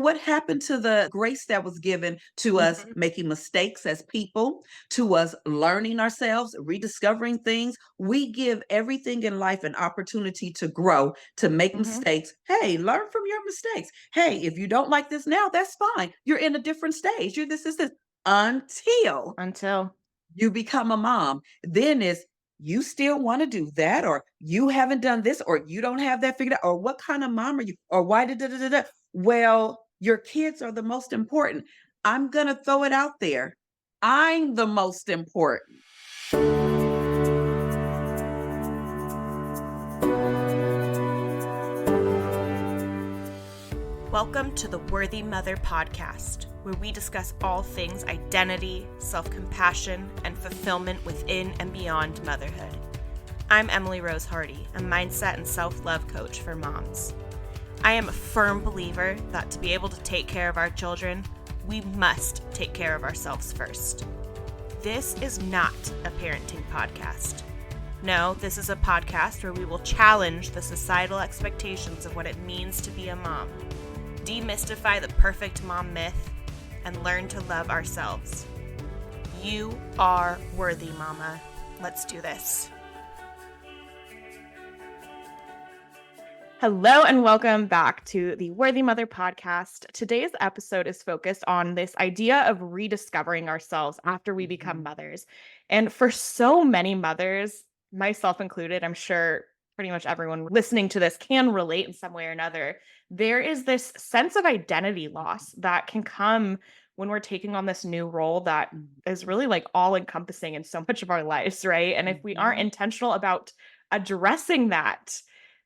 What happened to the grace that was given to us Mhm, making mistakes as people, to us learning ourselves, rediscovering things? We give everything in life an opportunity to grow, to make mhm. mistakes. Hey, learn from your mistakes. Hey, if you don't like this now, that's fine. You're in a different stage. You're this is this until Until you become a mom. Then it's you still want to do that, or you haven't done this, or you don't have that figured out, or what kind of mom are you, or why did da, da, da, da. Well, your kids are the most important. I'm gonna throw it out there. I'm the most important. welcome to the Worthy Mother podcast, where we discuss all things identity, self-compassion, and fulfillment within and beyond motherhood. I'm Emily Rose Hardy, a mindset and self-love coach for moms. I am a firm believer that to be able to take care of our children, we must take care of ourselves first. This is not a parenting podcast. No, this is a podcast where we will challenge the societal expectations of what it means to be a mom, demystify the perfect mom myth, and learn to love ourselves. You are worthy, Mama. Let's do this. Hello and welcome back to the Worthy Mother podcast. Today's episode is focused on this idea of rediscovering ourselves after we become mothers. And for so many mothers, myself included, I'm sure pretty much everyone listening to this can relate in some way or another. There is this sense of identity loss that can come when we're taking on this new role that is really like all encompassing in so much of our lives, right? And if we aren't Mhm. intentional about addressing that,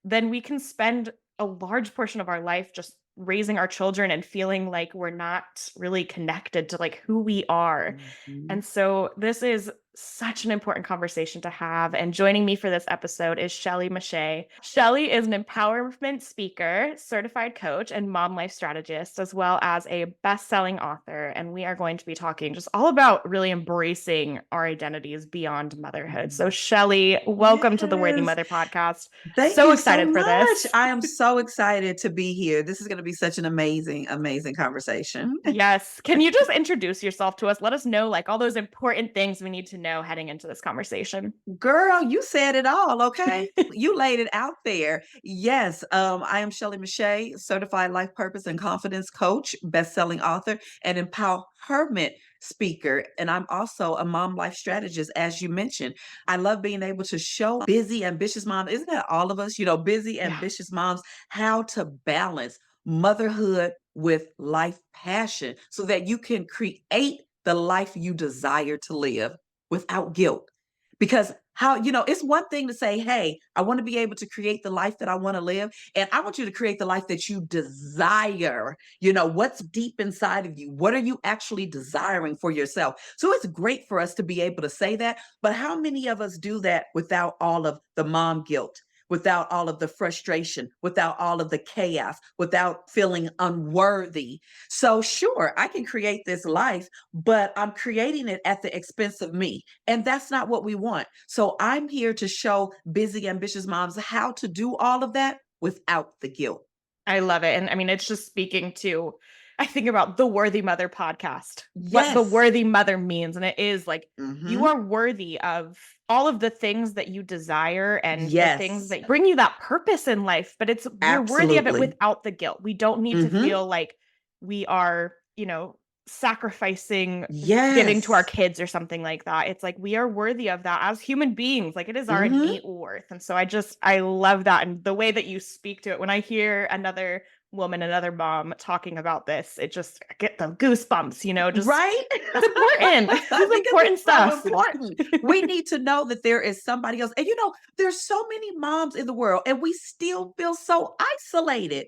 then we can spend a large portion of our life just raising our children and feeling like we're not really connected to like who we are. Mhm. And so this is such an important conversation to have. And joining me for this episode is Shelley Meche'tte. Shelley is an empowerment speaker, certified coach, and mom life strategist, as well as a best-selling author. And we are going to be talking just all about really embracing our identities beyond motherhood. So Shelley, welcome to the Worthy Yes. Mother podcast. Thank So you so excited for much. this. I am so excited to be here. This is going to be such an amazing, amazing conversation. Yes. Can you just introduce yourself to us? Let us know like all those important things we need to know heading into this conversation. Girl, you said it all, okay? You laid it out there. Yes, I am Shelley Meche'tte, certified life purpose and confidence coach, best-selling author, and empowerment speaker. And I'm also a mom life strategist, as you mentioned. I love being able to show busy, ambitious moms, isn't that all of us, busy, Yeah. ambitious moms, how to balance motherhood with life passion so that you can create the life you desire to live without guilt. Because it's one thing to say, hey, I want to be able to create the life that I want to live. And I want you to create the life that you desire. What's deep inside of you? What are you actually desiring for yourself? So it's great for us to be able to say that. But how many of us do that without all of the mom guilt? Without all of the frustration, without all of the chaos, without feeling unworthy. So, sure, I can create this life, but I'm creating it at the expense of me. And that's not what we want. So I'm here to show busy, ambitious moms how to do all of that without the guilt. I love it. And I mean, it's just speaking to, I think about the Worthy Mother podcast, what the Yes. worthy mother means. And it is like, you Hmm. are worthy of all of the things that you desire and the things Yes. that bring you that purpose in life, but we're worthy of it Absolutely. without the guilt. We don't need to Hmm. feel like we are, sacrificing giving to our Yes. kids or something like that. It's like we are worthy of that as human beings. Like it is our Hmm. innate worth. And so I love that. And the way that you speak to it, when I hear another woman, another mom talking about this, it just I get the goosebumps, just Right? that's important. This is Because important it's so stuff. important. We need to know that there is somebody else. And there's so many moms in the world, and we still feel so isolated.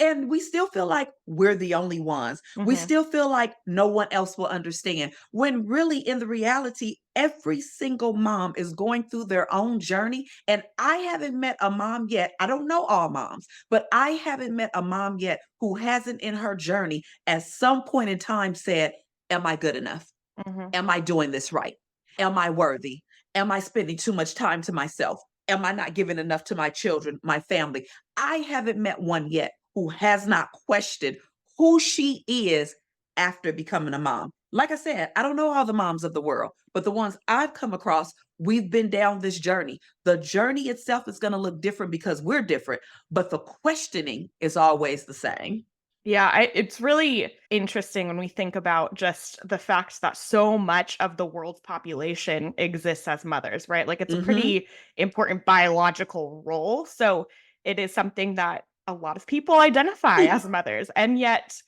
And we still feel like we're the only ones. We Mhm. still feel like no one else will understand. When really, in the reality, every single mom is going through their own journey. And I haven't met a mom yet. I don't know all moms, but I haven't met a mom yet who hasn't in her journey at some point in time said, am I good enough? Mhm. Am I doing this right? Am I worthy? Am I spending too much time to myself? Am I not giving enough to my children, my family? I haven't met one yet who has not questioned who she is after becoming a mom. Like I said, I don't know all the moms of the world, but the ones I've come across, we've been down this journey. The journey itself is going to look different because we're different, but the questioning is always the same. Yeah, it's really interesting when we think about just the fact that so much of the world's population exists as mothers, right? Like it's a Hmm. pretty important biological role. So it is something that a lot of people identify as mothers. And yet,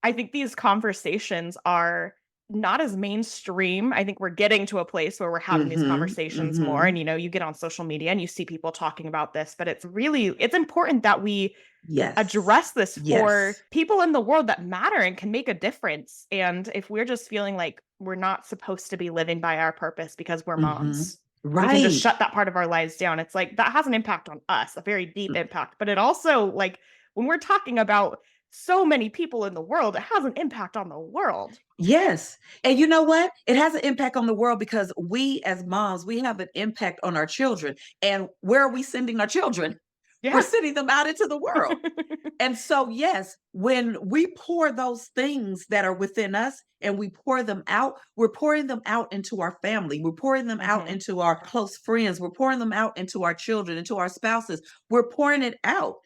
I think these conversations are not as mainstream. I think we're getting to a place where we're having these Hmm. conversations more. Hmm. And, you get on social media and you see people talking about this, but it's important that we Yes. address this for Yes. people in the world that matter and can make a difference. And if we're just feeling like we're not supposed to be living by our purpose because we're Hmm. moms, we can just Right. shut that part of our lives down. It's like that has an impact on us, a very deep impact. But it also, like, when we're talking about so many people in the world, it has an impact on the world. Yes. And you know what? It has an impact on the world because we as moms, we have an impact on our children. And where are we sending our children? We're Yeah. sending them out into the world. And so, yes, when we pour those things that are within us and we pour them out, we're pouring them out into our family. We're pouring them out Hmm. into our close friends. We're pouring them out into our children, into our spouses. We're pouring it out,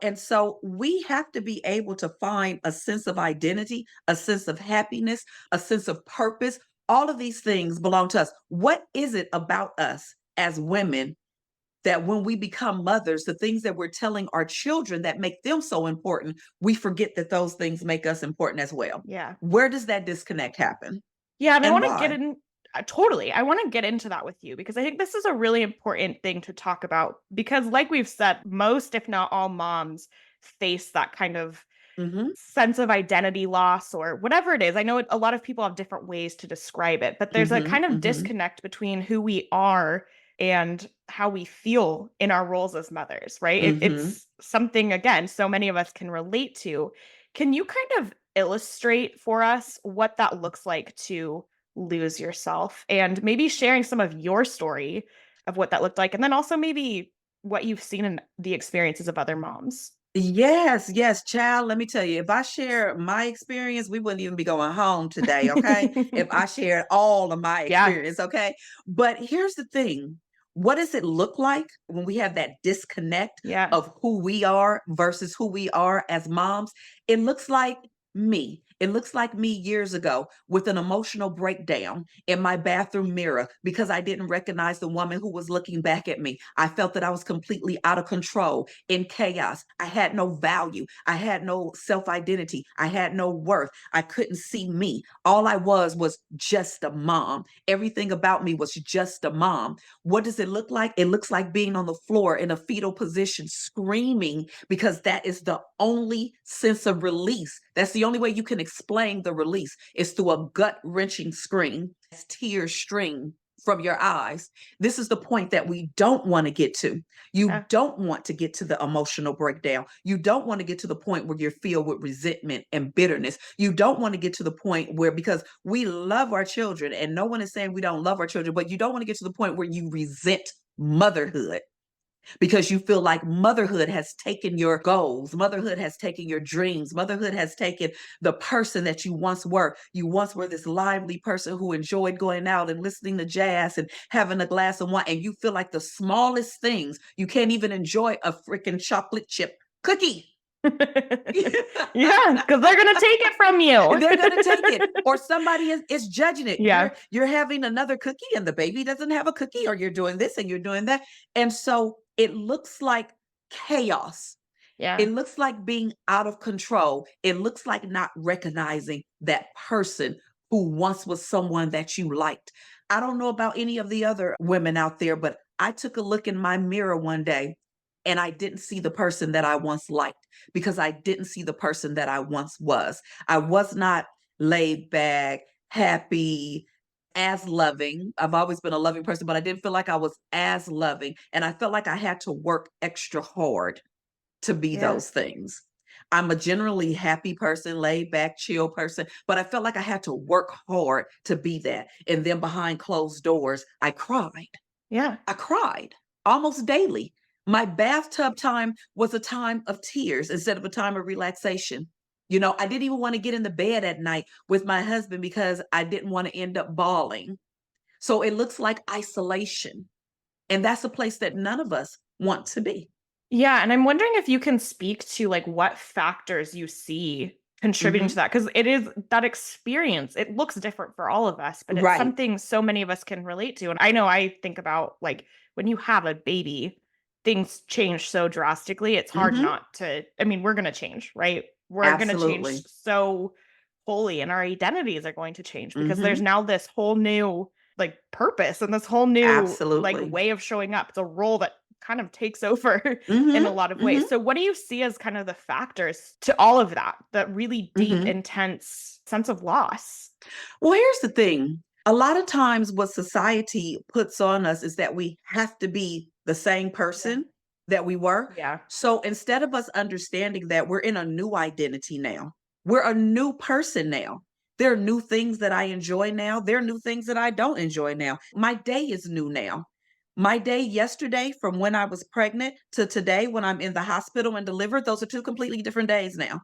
and so we have to be able to find a sense of identity, a sense of happiness, a sense of purpose. All of these things belong to us. What is it about us as women that when we become mothers, the things that we're telling our children that make them so important, we forget that those things make us important as well? Yeah. Where does that disconnect happen Yeah, and I and wanna get why? in totally. I wanna get into that with you because I think this is a really important thing to talk about because like we've said, most, if not all moms face that kind of Mhm. sense of identity loss or whatever it is. I know a lot of people have different ways to describe it, but there's a Mhm. kind of Mhm. disconnect between who we are and how we feel in our roles as mothers, right? Mhm. It's something, again, so many of us can relate to. Can you kind of illustrate for us what that looks like to lose yourself and maybe sharing some of your story of what that looked like? And then also maybe what you've seen in the experiences of other moms. Yes, yes, child. Let me tell you, if I share my experience, we wouldn't even be going home today, okay? If I shared all of my Yeah. experience, okay? But here's the thing. What does it look like when we have that disconnect Yeah. of who we are versus who we are as moms? It looks like me. It looks like me years ago with an emotional breakdown in my bathroom mirror because I didn't recognize the woman who was looking back at me. I felt that I was completely out of control, in chaos. I had no value. I had no self identity. I had no worth. I couldn't see me. All I was just a mom. Everything about me was just a mom. What does it look like? It looks like being on the floor in a fetal position, screaming because that is the only sense of release. That's the only way you can explain the release is through a gut wrenching scream. As tears stream from your eyes. This is the point that we don't want to get to. You Yeah. don't want to get to the emotional breakdown. You don't want to get to the point where you're filled with resentment and bitterness. You don't want to get to the point where, because we love our children, and no one is saying we don't love our children, but you don't want to get to the point where you resent motherhood because you feel like motherhood has taken your goals, motherhood has taken your dreams, motherhood has taken the person that you once were. You once were this lively person who enjoyed going out and listening to jazz and having a glass of wine, and you feel like the smallest things, you can't even enjoy a freaking chocolate chip cookie. Yeah, because they're gonna take it from you. They're gonna take it, or somebody is judging it. Yeah. You're having another cookie and the baby doesn't have a cookie, or you're doing this and you're doing that. And so it looks like chaos. Yeah. It looks like being out of control. It looks like not recognizing that person who once was someone that you liked. I don't know about any of the other women out there, but I took a look in my mirror one day and I didn't see the person that I once liked because I didn't see the person that I once was. I was not laid back, happy, as loving. I've always been a loving person, but I didn't feel like I was as loving. And I felt like I had to work extra hard to be Yeah. those things. I'm a generally happy person, laid back, chill person, but I felt like I had to work hard to be that. And then behind closed doors, I cried. Yeah. I cried almost daily. My bathtub time was a time of tears instead of a time of relaxation. I didn't even want to get in the bed at night with my husband because I didn't want to end up bawling. So it looks like isolation. And that's a place that none of us want to be. Yeah, and I'm wondering if you can speak to like what factors you see contributing to Hmm. that, because it is that experience. It looks different for all of us, but it's Right. something so many of us can relate to. And I know I think about like when you have a baby, things change so drastically. It's hard Hmm. not to, I mean, we're going to change, right? We're going to change Absolutely. so wholly, and our identities are going to change because there's Hmm. now this whole new like purpose and this whole new like Absolutely. way of showing up. It's a role that kind of takes over in Hmm. a lot of Hmm. ways. So what do you see as kind of the factors to all of that, that really deep, Hmm. intense sense of loss? Well, here's the thing. A lot of times, what society puts on us is that we have to be the same Yeah. person that we were. Yeah. So instead of us understanding that we're in a new identity now, we're a new person now. There are new things that I enjoy now. There are new things that I don't enjoy now. My day is new now. My day yesterday, from when I was pregnant to today, when I'm in the hospital and delivered, those are two completely different days now.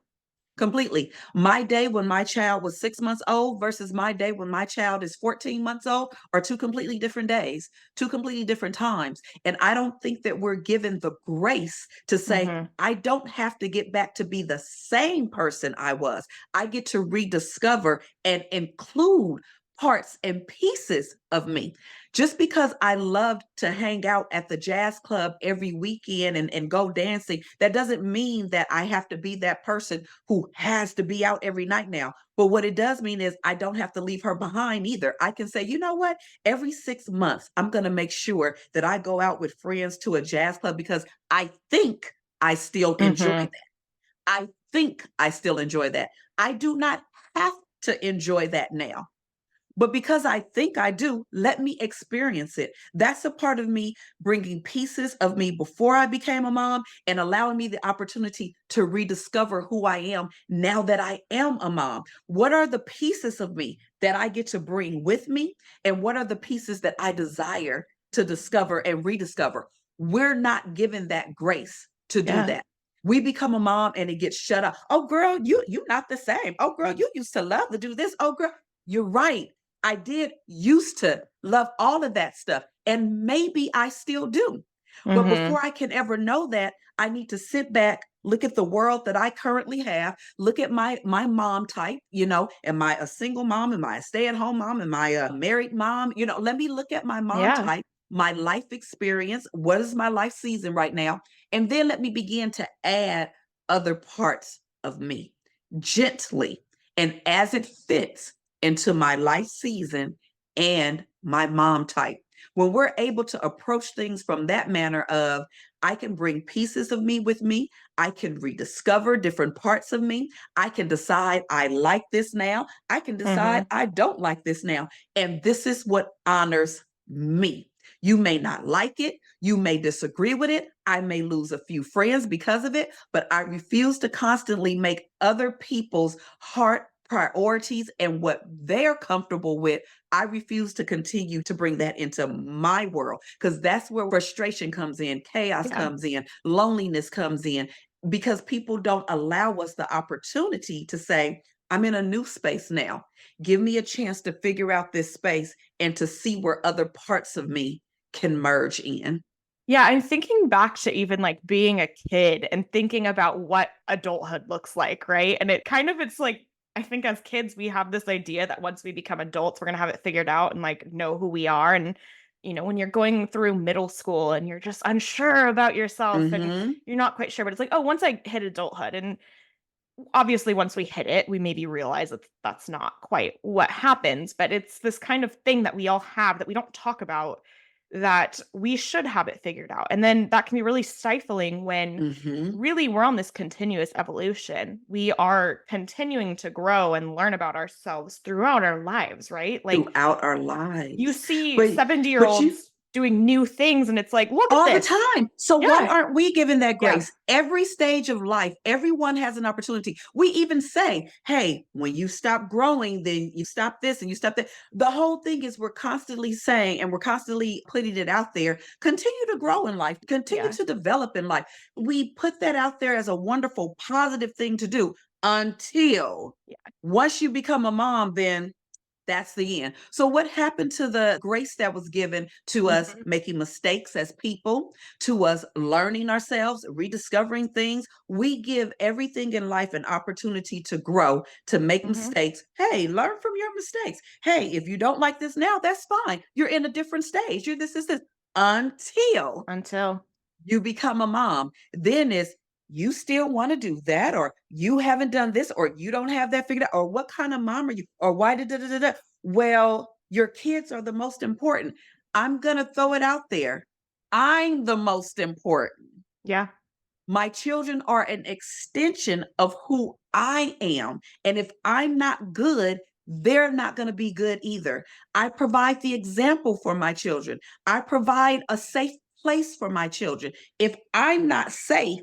Completely. My day when my child was 6 months old versus my day when my child is 14 months old are two completely different days, two completely different times. And I don't think that we're given the grace to say, Mhm. I don't have to get back to be the same person I was. I get to rediscover and include parts and pieces of me. Just because I loved to hang out at the jazz club every weekend and go dancing, that doesn't mean that I have to be that person who has to be out every night now. But what it does mean is I don't have to leave her behind either. I can say, you know what? Every 6 months, I'm going to make sure that I go out with friends to a jazz club because I think I still enjoy Mhm. that. I think I still enjoy that. I do not have to enjoy that now. But because I think I do, let me experience it. That's a part of me bringing pieces of me before I became a mom and allowing me the opportunity to rediscover who I am now that I am a mom. What are the pieces of me that I get to bring with me? And what are the pieces that I desire to discover and rediscover? We're not given that grace to do Yeah. that. We become a mom and it gets shut up. Oh girl, you not the same. Oh girl, you used to love to do this. Oh girl, you're right. I did used to love all of that stuff, and maybe I still do. But Mhm. before I can ever know that, I need to sit back, look at the world that I currently have, look at my mom type, am I a single mom? Am I a stay-at-home mom? Am I a married mom? Let me look at my mom Yeah. type, my life experience, what is my life season right now? And then let me begin to add other parts of me gently and as it fits into my life season and my mom type. When we're able to approach things from that manner of, I can bring pieces of me with me, I can rediscover different parts of me, I can decide I like this now, I can decide Mhm. I don't like this now. And this is what honors me. You may not like it, you may disagree with it, I may lose a few friends because of it, but I refuse to constantly make other people's heart priorities and what they're comfortable with. I refuse to continue to bring that into my world because that's where frustration comes in, chaos Yeah. comes in, loneliness comes in, because people don't allow us the opportunity to say, I'm in a new space now. Give me a chance to figure out this space and to see where other parts of me can merge in. Yeah, I'm thinking back to even like being a kid and thinking about what adulthood looks like, right? And it's like, I think as kids, we have this idea that once we become adults, we're going to have it figured out and like know who we are. And, when you're going through middle school and you're just unsure about yourself and Hmm. you're not quite sure, but it's like, oh, once I hit adulthood, and obviously once we hit it, we maybe realize that that's not quite what happens, but it's this kind of thing that we all have that we don't talk about, that we should have it figured out. And then that can be really stifling when Hmm. really we're on this continuous evolution. We are continuing to grow and learn about ourselves throughout our lives, right? Like Throughout our you lives. see But 70 year but you olds doing new things and it's like, look at all the this. time. So why Yeah. aren't we given that Yeah. grace? Every stage of life, everyone has an opportunity. We even say, hey, when you stop growing, then you stop this and you stop that. The whole thing is we're constantly saying and we're constantly putting it out there, continue to grow in life, continue Yeah. to develop in life. We put that out there as a wonderful, positive thing to do. until Yeah. once you become a mom, then that's the end. So, what happened to the grace that was given to us Mhm. making mistakes as people, to us learning ourselves, rediscovering things? We give everything in life an opportunity to grow, to make Mhm. mistakes. Hey, learn from your mistakes. Hey, if you don't like this now, that's fine. You're in a different stage. You're this, until Until. you become a mom. Then it's you still want to do that, or you haven't done this, or you don't have that figured out, or what kind of mom are you, or why did da, da, da, da. Well, your kids are the most important. I'm gonna throw it out there. I'm the most important. Yeah. My children are an extension of who I am. And if I'm not good, they're not going to be good either. I provide the example for my children. I provide a safe place for my children. If I'm not safe,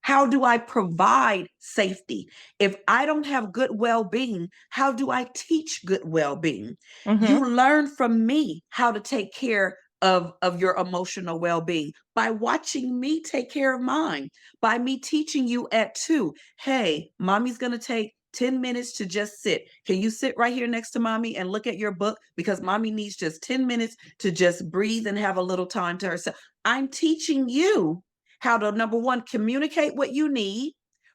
how do I provide safety? If I don't have good well being, how do I teach good well being? Mhm. You learn from me how to take care of your emotional well being by watching me take care of mine, by me teaching you at 2. Hey, mommy's going to take 10 minutes to just sit. Can you sit right here next to mommy and look at your book? Because mommy needs just 10 minutes to just breathe and have a little time to herself. I'm teaching you how to, number one, communicate what you need,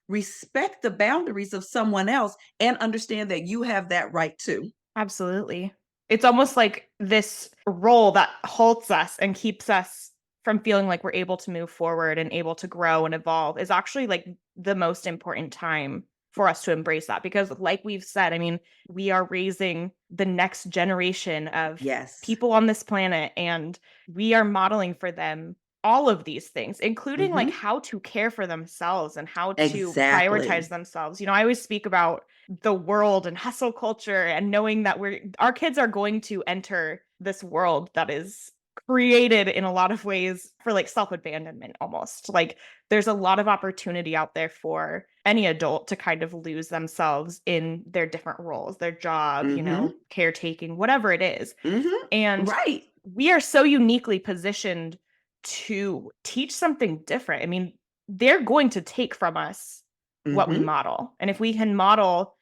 respect the boundaries of someone else, and understand that you have that right too. Absolutely. It's almost like this role that halts us and keeps us from feeling like we're able to move forward and able to grow and evolve is actually like the most important time for us to embrace that. Because, like we've said, I mean, we are raising the next generation of Yes. people on this planet, and we are modeling for them all of these things, including like Hmm. how to care for themselves and how to prioritize Exactly. themselves. I always speak about the world and hustle culture and knowing that our kids are going to enter this world that is created in a lot of ways for like self-abandonment almost. Like there's a lot of opportunity out there for any adult to kind of lose themselves in their different roles, their job, Hmm. caretaking, whatever it is. Hmm. And Right. we are so uniquely positioned to teach something different. I mean, they're going to take from us what we Hmm. model. And if we can model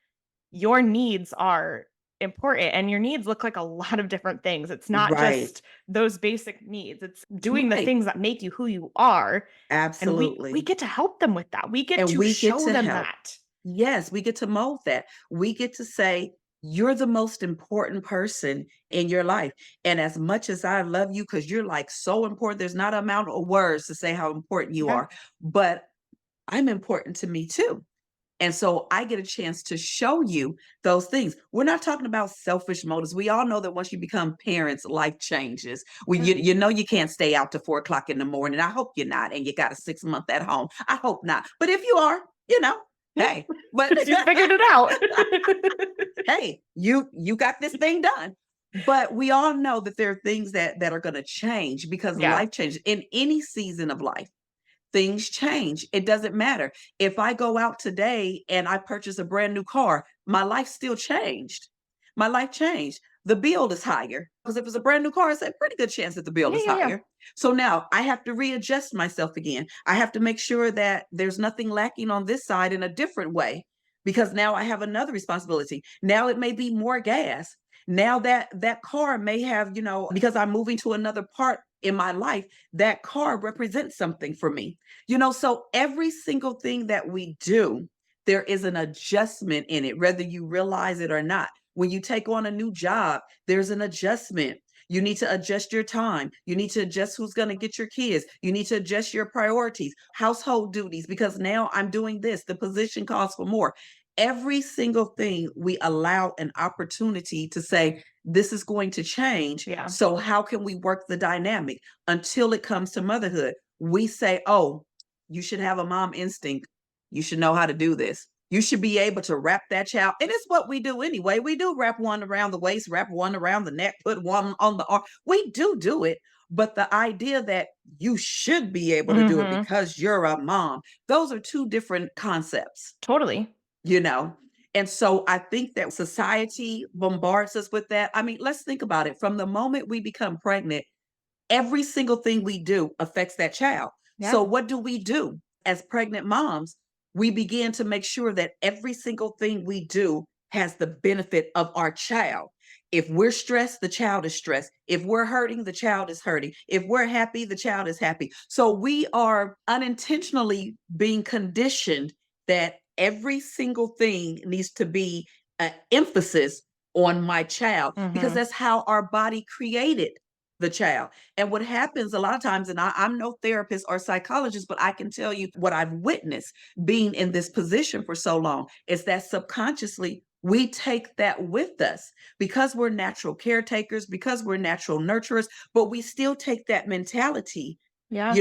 your needs are important and your needs look like a lot of different things. It's not Right. just those basic needs. It's doing the Right. things that make you who you are, and we Absolutely. get to help them with that. We get And to we get show to them help. that. Yes, we get to mold that. We get to say, you're the most important person in your life. And as much as I love you, because you're like so important, there's not an amount of words to say how important you Yeah. are, but I'm important to me too. And so I get a chance to show you those things. We're not talking about selfish motives. We all know that once you become parents, life changes. Yeah. You know you can't stay out to 4 o'clock in the morning. I hope you're not, and you got a 6 month at home. I hope not. But if you are, Yeah. hey, but You figured it out. hey, you got this thing done. But we all know that there are things that are going to change because Yeah. life changes in any season of life. Things change. It doesn't matter. If I go out today and I purchase a brand new car, my life still changed. My life changed. The bill is higher because if it's a brand new car, it's a pretty good chance that the bill Yeah, is yeah, yeah. higher. So now I have to readjust myself again. I have to make sure that there's nothing lacking on this side in a different way because now I have another responsibility. Now it may be more gas. Now that car may have, because I'm moving to another part in my life, that car represents something for me. So every single thing that we do, there is an adjustment in it, whether you realize it or not. When you take on a new job, there's an adjustment. You need to adjust your time. You need to adjust who's going to get your kids. You need to adjust your priorities, household duties, because now I'm doing this. The position calls for more. Every single thing we allow an opportunity to say, this is going to change. Yeah. So, how can we work the dynamic until it comes to motherhood? We say, oh, you should have a mom instinct. You should know how to do this. You should be able to wrap that child. And it's what we do anyway. We do wrap one around the waist, wrap one around the neck, put one on the arm. We do it. But the idea that you should be able to do it Mhm. because you're a mom, those are two different concepts, Totally. you know? And so I think that society bombards us with that. I mean, let's think about it. From the moment we become pregnant, every single thing we do affects that child. Yeah. So what do we do as pregnant moms? we begin to make sure that every single thing we do has the benefit of our child. If we're stressed, the child is stressed. If we're hurting, the child is hurting. If we're happy, the child is happy. So we are unintentionally being conditioned that every single thing needs to be an emphasis on my child because Mm-hmm. that's how our body created the child. And what happens a lot of times, and I'm no therapist or psychologist, but I can tell you what I've witnessed being in this position for so long is that subconsciously we take that with us because we're natural caretakers, because we're natural nurturers, but we still take that mentality, Yeah.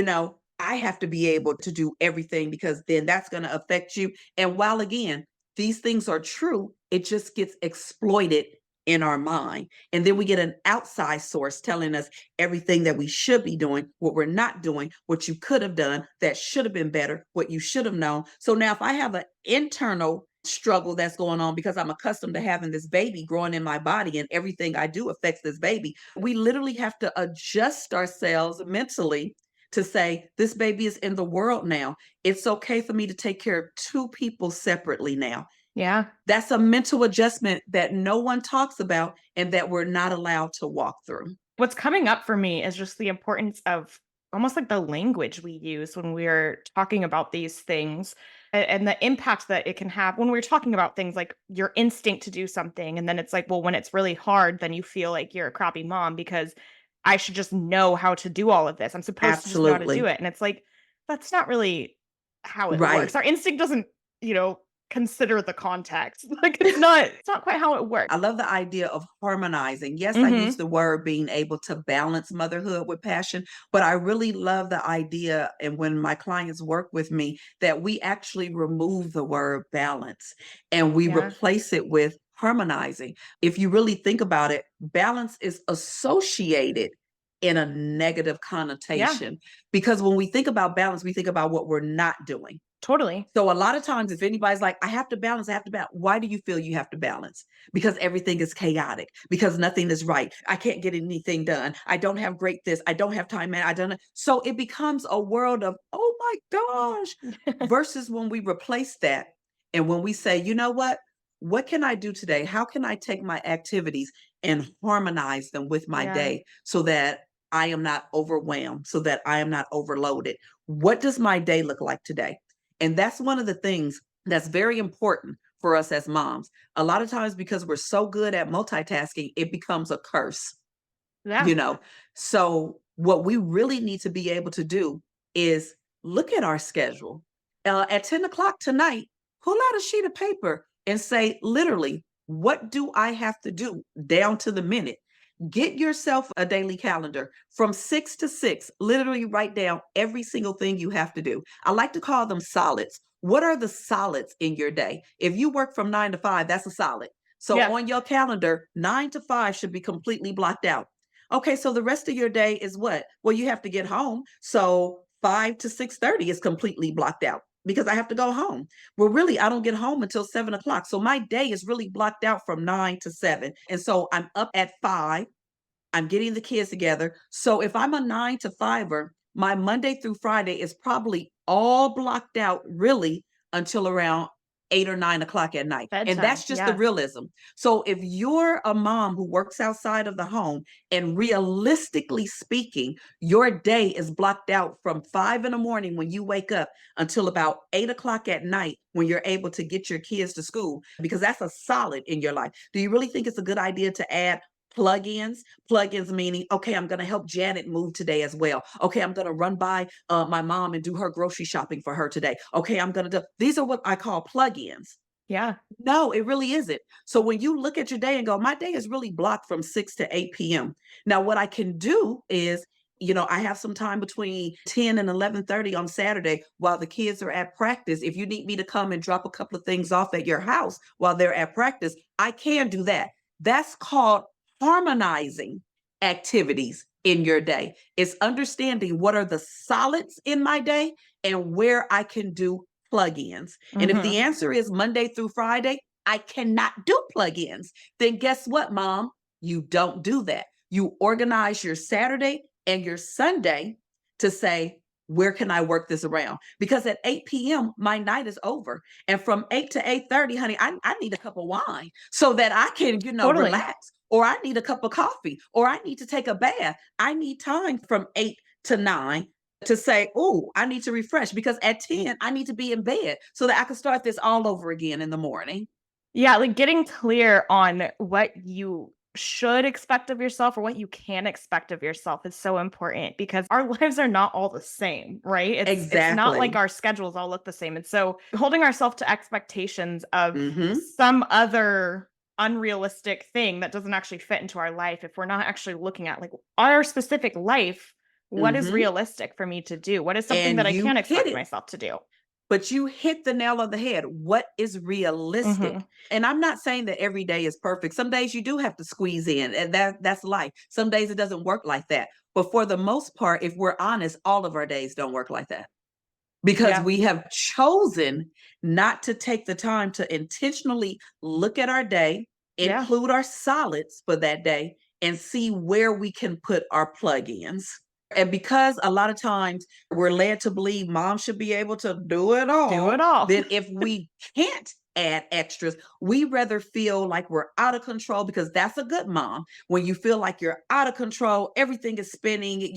I have to be able to do everything because then that's going to affect you. And while again, these things are true, it just gets exploited in our mind. And then we get an outside source telling us everything that we should be doing, what we're not doing, what you could have done, that should have been better, what you should have known. So now, if I have an internal struggle that's going on because I'm accustomed to having this baby growing in my body and everything I do affects this baby, we literally have to adjust ourselves mentally to say, this baby is in the world now. It's okay for me to take care of two people separately now. Yeah. That's a mental adjustment that no one talks about and that we're not allowed to walk through. What's coming up for me is just the importance of almost like the language we use when we're talking about these things and the impact that it can have when we're talking about things like your instinct to do something. And then it's like, well, when it's really hard, then you feel like you're a crappy mom because I should just know how to do all of this. I'm supposed to just know how to do Absolutely. it. And it's like, that's not really how it works. Right. Our instinct doesn't, consider the context. Like it's not quite how it works. I love the idea of harmonizing. Yes, I use Mhm. the word being able to balance motherhood with passion, but I really love the idea. And when my clients work with me, that we actually remove the word balance and we Yeah. replace it with harmonizing. If you really think about it, balance is associated in a negative Yeah. connotation because when we think about balance, we think about what we're not doing. Totally. So a lot of times, if anybody's like, I have to balance, I have to balance. Why do you feel you have to balance? Because everything is chaotic, because nothing is right. I can't get anything done. I don't have great this. I don't have time, man. I don't. So it becomes a world of, oh my gosh, versus when we replace that. And when we say, you know what can I do today? How can I take my activities and harmonize them with my Yeah. day so that I am not overwhelmed, so that I am not overloaded? What does my day look like today? And that's one of the things that's very important for us as moms. A lot of times, because we're so good at multitasking, it becomes a curse, Yeah. you know? So, what we really need to be able to do is look at our schedule. At 10 o'clock tonight, pull out a sheet of paper and say, literally, what do I have to do down to the minute? Get yourself a daily calendar from 6 to 6. Literally write down every single thing you have to do. I like to call them solids. What are the solids in your day? If you work from 9 to 5, that's a solid. So Yeah. on your calendar, 9 to 5 should be completely blocked out. Okay, so the rest of your day is what? Well, you have to get home. So 5 to 6:30 is completely blocked out because I have to go home. Well, really, I don't get home until 7 o'clock. So my day is really blocked out from 9 to 7. And so I'm up at 5. I'm getting the kids together. So if I'm a 9 to 5er, my Monday through Friday is probably all blocked out really until around 8 or 9 o'clock at night. And Bedtime. that's just the Yeah. realism. So if you're a mom who works outside of the home and realistically speaking, your day is blocked out from 5 in the morning when you wake up until about 8 o'clock at night when you're able to get your kids to school, because that's a solid in your life. Do you really think it's a good idea to add plugins meaning, okay, I'm going to help Janet move today as well. Okay, I'm going to run by my mom and do her grocery shopping for her today. Okay, I'm going to do, these are what I call plugins. Yeah. No, it really isn't. So when you look at your day and go, my day is really blocked from 6 to 8 p.m. Now, what I can do is, I have some time between 10 and 11:30 on Saturday while the kids are at practice. If you need me to come and drop a couple of things off at your house while they're at practice, I can do that. That's called harmonizing activities in your day. It's understanding what are the solids in my day and where I can do plug-ins. And if the Mhm. answer is Monday through Friday, I cannot do plug-ins, then guess what, mom? You don't do that. You organize your Saturday and your Sunday to say, where can I work this around? Because at 8 p.m., my night is over. And from 8 to 8:30, honey, I need a cup of wine so that I can, Totally. relax. Or I need a cup of coffee. Or I need to take a bath. I need time from 8 to 9 to say, oh, I need to refresh because at 10, I need to be in bed so that I can start this all over again in the morning. Yeah, like getting clear on what you should expect of yourself or what you can expect of yourself is so important because our lives are not all the same, right? It's not like Exactly. our schedules all look the same. And so holding ourselves to expectations of Mm-hmm. some other unrealistic thing that doesn't actually fit into our life, if we're not actually looking at like our specific life, what is Mm-hmm. realistic for me to do? What is something And that I you can hit expect it. myself to do? But you hit the nail on the head. What is realistic? Hmm. And I'm not saying that every day is perfect. Some days you do have to squeeze in, and that's life. Some days it doesn't work like that. But for the most part, if we're honest, all of our days don't work like that because Yeah. we have chosen not to take the time to intentionally look at our day, Yeah. include our solids for that day, and see where we can put our plug-ins. And because a lot of times we're led to believe mom should be able to do it Do it all, all. then if we can't add extras, we rather feel like we're out of control because that's a good mom. When you feel like you're out of control, everything is spinning,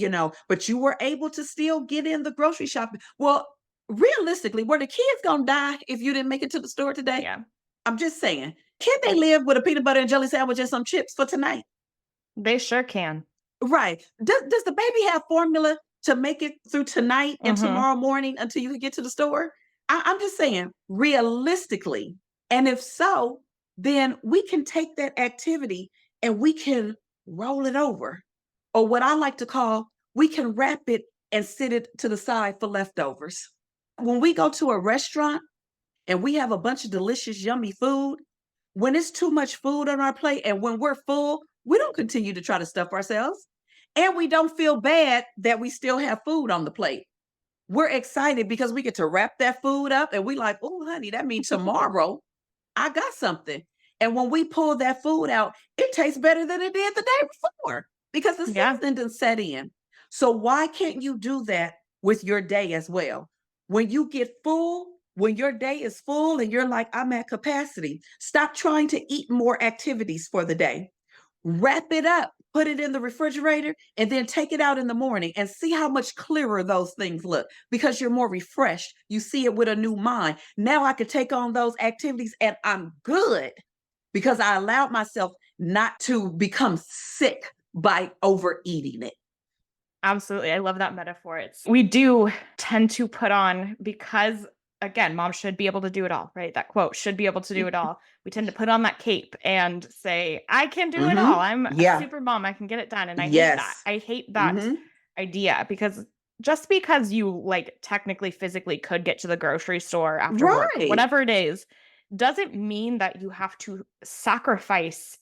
but you were able to still get in the grocery shopping. Well, realistically, were the kids gonna die if you didn't make it to the store today? Yeah. I'm just saying. Can they live with a peanut butter and jelly sandwich and some chips for tonight? They sure can. Right. Does the baby have formula to make it through tonight and Mhm. tomorrow morning until you can get to the store? I'm just saying, realistically. And if so, then we can take that activity and we can roll it over. Or what I like to call, we can wrap it and sit it to the side for leftovers. When we go to a restaurant and we have a bunch of delicious, yummy food, when it's too much food on our plate and when we're full, we don't continue to try to stuff ourselves. And we don't feel bad that we still have food on the plate. We're excited because we get to wrap that food up and we like, oh, honey, that means tomorrow I got something. And when we pull that food out, it tastes better than it did the day before because the Yeah. seasoning didn't set in. So why can't you do that with your day as well? When you get full, when your day is full and you're like, I'm at capacity, stop trying to eat more activities for the day. Wrap it up, put it in the refrigerator, and then take it out in the morning and see how much clearer those things look because you're more refreshed. You see it with a new mind. Now I could take on those activities and I'm good because I allowed myself not to become sick by overeating it. Absolutely. I love that metaphor. We do tend to put on because again, mom should be able to do it all, right? That quote should be able to do it all. We tend to put on that cape and say, I can do it all. Mm-hmm. I'm a Yeah. super mom. I can get it done. And I hate that. Yes. I hate that Mm-hmm. idea because just because you like technically physically could get to the grocery store after work, Right. whatever it is, doesn't mean that you have to sacrifice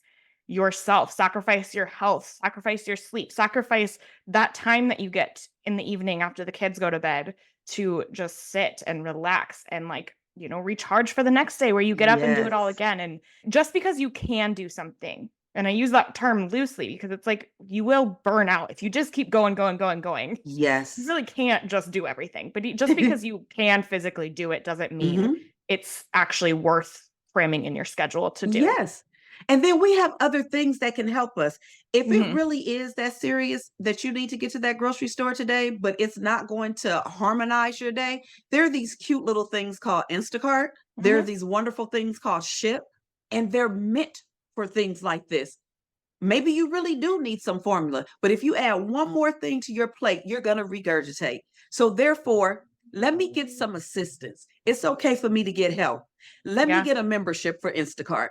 yourself, sacrifice your health, sacrifice your sleep, sacrifice that time that you get in the evening after the kids go to bed to just sit and relax and like, recharge for the next day where you get up and do it all Yes. again. And just because you can do something, and I use that term loosely because it's like you will burn out if you just keep going, going, going, going. You Yes. really can't just do everything. But just because you can physically do it doesn't mean Mm-hmm. it's actually worth cramming in your schedule to do. Yes. And then we have other things that can help us. If it Hmm. really is that serious that you need to get to that grocery store today, but it's not going to harmonize your day, there are these cute little things called Instacart. There are Hmm. these wonderful things called Ship, and they're meant for things like this. Maybe you really do need some formula, but if you add one more thing to your plate, you're going to regurgitate. So, therefore, let me get some assistance. It's okay for me to get help. Let me Yeah. get a membership for Instacart.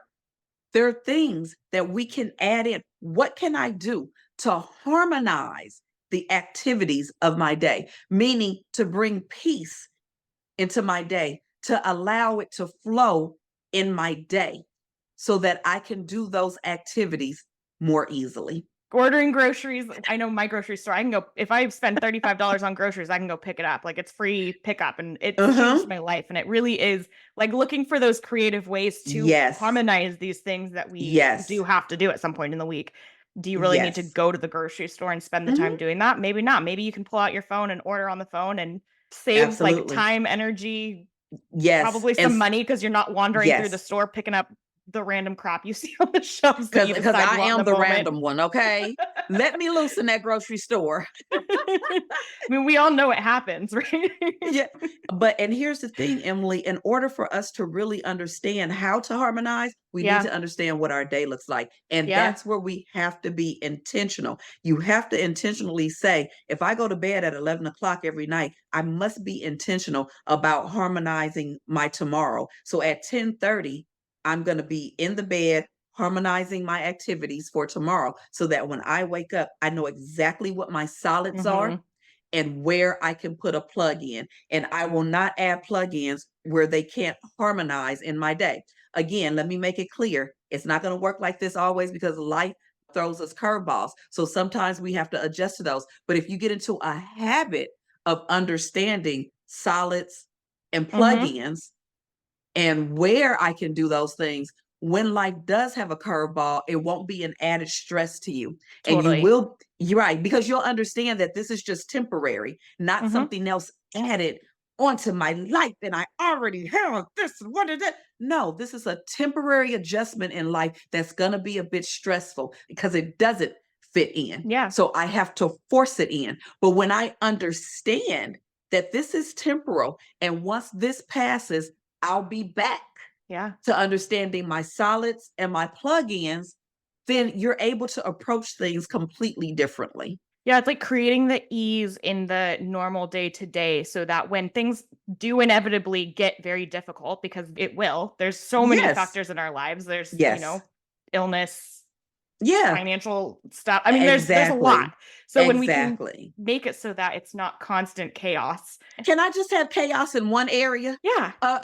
There are things that we can add in. What can I do to harmonize the activities of my day? Meaning to bring peace into my day, to allow it to flow in my day so that I can do those activities more easily. Ordering groceries. I know my grocery store, I can go if I spend $35 on groceries, I can go pick it up. Like it's free pickup and it's Uh-huh. changed my life. And it really is like looking for those creative ways to Yes. harmonize these things that we do Yes. have to do at some point in the week. Do you really need to Yes. go to the grocery store and spend the time Mhm. doing that? Maybe not. Maybe you can pull out your phone and order on the phone and save, like, Absolutely. time, energy, Yes, probably and some money because 'cause you're not wandering through the yes. store picking up the random crap you see on the shelves that Cause, you cause decide you I want in am the the moment. random one, okay? Let me loose in that grocery store. I mean, we all know it happens, right? Yeah, but and here's the thing, Emily, in order for us to really understand how to harmonize, we need Yeah. to understand what our day looks like, and Yeah. that's where we have to be intentional. You have to intentionally say, "If I go to bed at 11 o'clock every night, I must be intentional about harmonizing my tomorrow." So at 10:30, I'm gonna be in the bed harmonizing my activities for tomorrow so that when I wake up, I know exactly what my solids are Mhm. and where I can put a plug in. And I will not add plugins where they can't harmonize in my day. Again, let me make it clear. It's not going to work like this always because life throws us curveballs. So sometimes we have to adjust to those. But if you get into a habit of understanding solids and Mhm. plugins, and where I can do those things. When life does have a curveball, it won't be an added stress to you. And Totally. you're right, because you'll understand that this is just temporary, not Mhm. something else added onto my life. And I already have this. What is it? No, this is a temporary adjustment in life that's going to be a bit stressful because it doesn't fit in. Yeah. So I have to force it in. But when I understand that this is temporal, and once this passes, I'll be back Yeah. to understanding my solids and my plugins, then you're able to approach things completely differently. Yeah, it's like creating the ease in the normal day to day so that when things do inevitably get very difficult, because it will, there's so many Yes. factors in our lives. There's, Yes. illness, Yeah. financial stuff. I mean, there's a lot. Exactly. So when we can Exactly. make it so that it's not constant chaos. Can I just have chaos in one area? Yeah, Uh,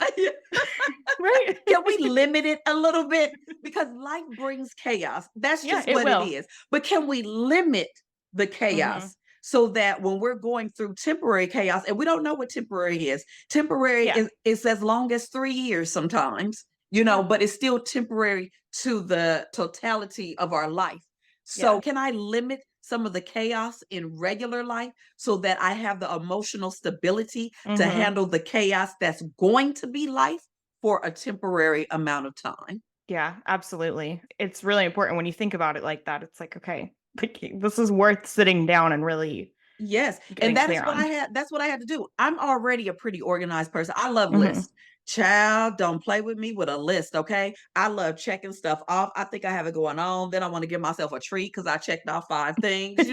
right? can we limit it a little bit? Because life brings chaos. That's Yeah, just it what it will. is. But can we limit the Mhm. chaos so that when we're going through temporary chaos, and we don't know what temporary is, temporary Yeah. is as long as 3 years sometimes, Yeah. but it's still temporary to the totality of our life. So, Yeah. can I limit some of the chaos in regular life so that I have the emotional stability to Mhm. handle the chaos that's going to be life for a temporary amount of time? Yeah, absolutely. It's really important when you think about it like that. It's like, okay, like, this is worth sitting down and really Yes, and getting that is clear what I on. had that's what I had to do. I'm already a pretty organized person. I love Mhm. lists. Child, don't play with me with a list, okay? I love checking stuff off. I think I have it going on. Then I want to give myself a treat because I checked off 5 things,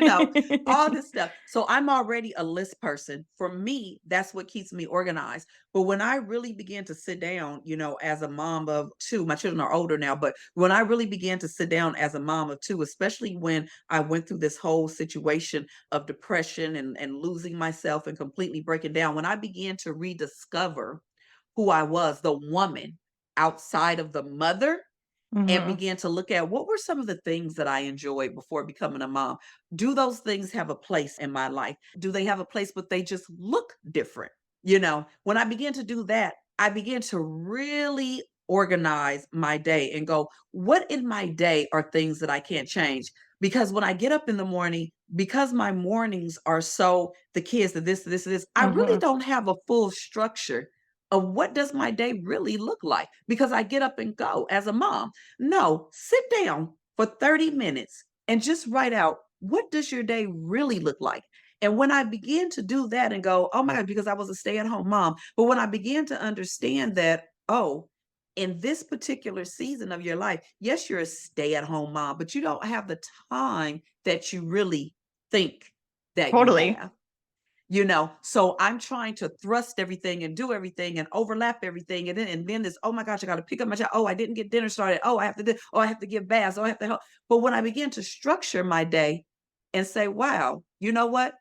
all this stuff. So I'm already a list person. For me, that's what keeps me organized. But when I really began to sit down, as a mom of two, my children are older now, but when I really began to sit down as a mom of two, especially when I went through this whole situation of depression and losing myself and completely breaking down, when I began to rediscover who I was, the woman outside of the mother, and Mhm. began to look at what were some of the things that I enjoyed before becoming a mom. Do those things have a place in my life? Do they have a place, but they just look different? When I began to do that, I began to really organize my day and go, what in my day are things that I can't change? Because when I get up in the morning, because my mornings are so the kids, the this, I really Mhm. don't have a full structure of what does my day really look like because I get up and go as a mom. No, sit down for 30 minutes and just write out what does your day really look like? And when I began to do that and go, oh my God, because I was a stay-at-home mom, but when I began to understand that, oh, in this particular season of your life, yes, you're a stay-at-home mom, but you don't have the time that you really think that you Totally. have. So I'm trying to thrust everything and do everything and overlap everything. And then this, oh my gosh, I got to pick up my child. Oh, I didn't get dinner started. Oh, I have to do, oh, I have to give baths. Oh, I have to help. But when I begin to structure my day and say, wow, you know what?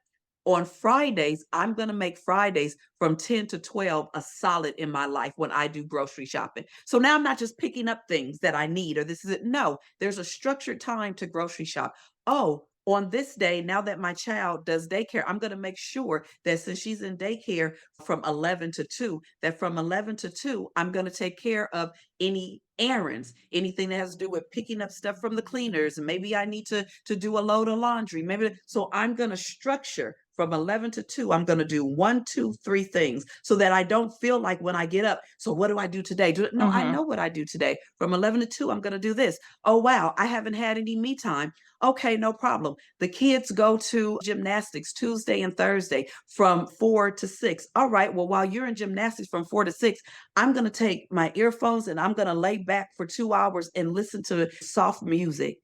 On Fridays, I'm going to make Fridays from 10 to 12 a solid in my life when I do grocery shopping. So now I'm not just picking up things that I need or this is it. No, there's a structured time to grocery shop. Oh, on this day, now that my child does daycare, I'm going to make sure that since she's in daycare from 11 to 2, that from 11 to 2, I'm going to take care of any errands, anything that has to do with picking up stuff from the cleaners. And maybe I need to do a load of laundry. Maybe so I'm going to structure from 11 to 2, I'm going to do one, two, three things so that I don't feel like when I get up, so what do I do today? No, I Mhm. know what I do today. From 11 to 2, I'm going to do this. Oh, wow, I haven't had any me time. Okay, no problem. The kids go to gymnastics Tuesday and Thursday from 4 to 6. All right, well, while you're in gymnastics from 4 to 6, I'm going to take my earphones and I'm going to lay back for 2 hours and listen to soft music,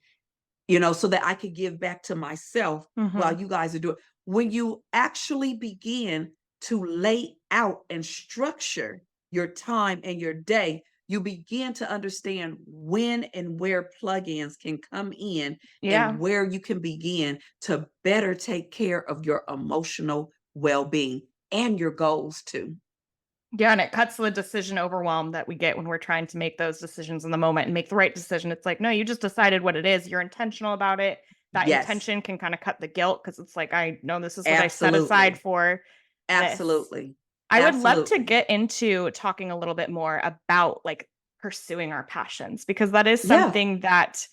so that I could give back to myself Mhm. while you guys are doing. When you actually begin to lay out and structure your time and your day, you begin to understand when and where plugins can come in and Yeah. where you can begin to better take care of your emotional well-being and your goals too. Yeah, and it cuts the decision overwhelm that we get when we're trying to make those decisions in the moment and make the right decision. It's like, no, you just decided what it is. You're intentional about it. That Yes, intention can kind of cut the guilt because it's like, I know this is what I set aside absolutely. for this. Absolutely. I would love to Absolutely. get into talking a little bit more about like pursuing our passions because that is Yeah. something that,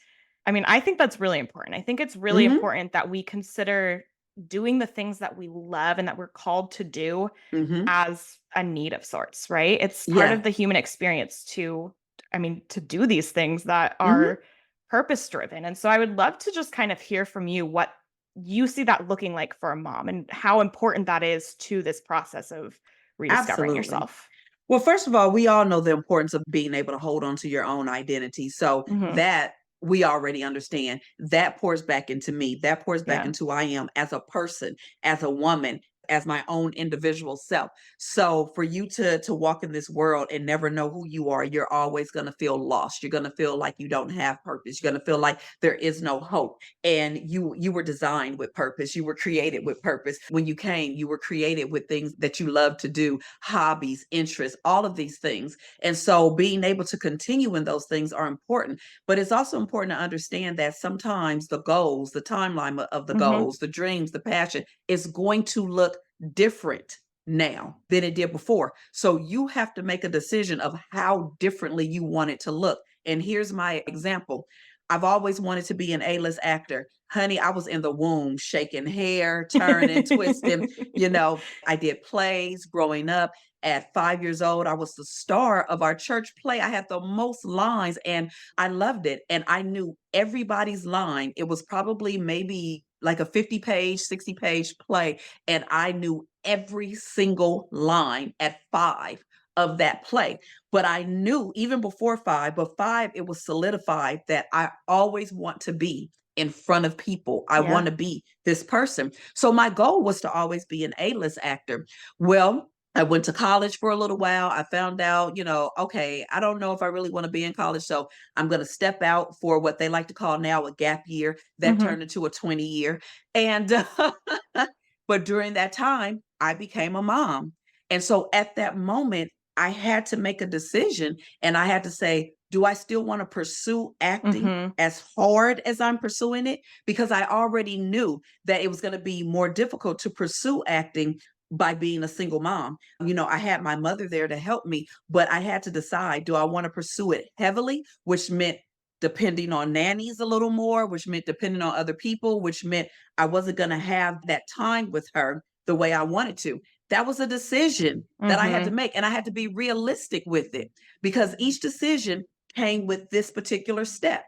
I mean, I think that's really important. I think it's really Mhm. important that we consider doing the things that we love and that we're called to do Mhm. as a need of sorts, right? It's part Yeah. of the human experience to, I mean, to do these things that Mhm. are purpose driven. And so I would love to just kind of hear from you what you see that looking like for a mom and how important that is to this process of rediscovering Absolutely. yourself. Well, first of all, we all know the importance of being able to hold on to your own identity. So Mhm. that we already understand. That pours back into me. That pours back Yeah. into who I am as a person, as a woman, as my own individual self. So for you to walk in this world and never know who you are, you're always going to feel lost. You're going to feel like you don't have purpose. You're going to feel like there is no hope. And you were designed with purpose. You were created with purpose. When you came, you were created with things that you love to do, hobbies, interests, all of these things. And so being able to continue in those things are important. But it's also important to understand that sometimes the goals, the timeline of the Mhm. goals, the dreams, the passion is going to look different now than it did before. So you have to make a decision of how differently you want it to look. And here's my example. I've always wanted to be an A-list actor. Honey, I was in the womb, shaking hair, turning, twisting. I did plays growing up. At 5 years old, I was the star of our church play. I had the most lines and I loved it. And I knew everybody's line. It was probably maybe like a 50-page, 60-page play. And I knew every single line at 5 of that play. But I knew even before 5, but 5, it was solidified that I always want to be in front of people. I want Yeah. to be this person. So my goal was to always be an A-list actor. Well, I went to college for a little while. I found out, okay, I don't know if I really want to be in college. So I'm going to step out for what they like to call now a gap year. That Mhm. turned into a 20 year. And, but during that time, I became a mom. And so at that moment, I had to make a decision and I had to say, do I still want to pursue acting Mhm. as hard as I'm pursuing it? Because I already knew that it was going to be more difficult to pursue acting by being a single mom. I had my mother there to help me, but I had to decide, do I want to pursue it heavily, which meant depending on nannies a little more, which meant depending on other people, which meant I wasn't going to have that time with her the way I wanted to. That was a decision that I had to Mhm. make, and I had to be realistic with it because each decision came with this particular step.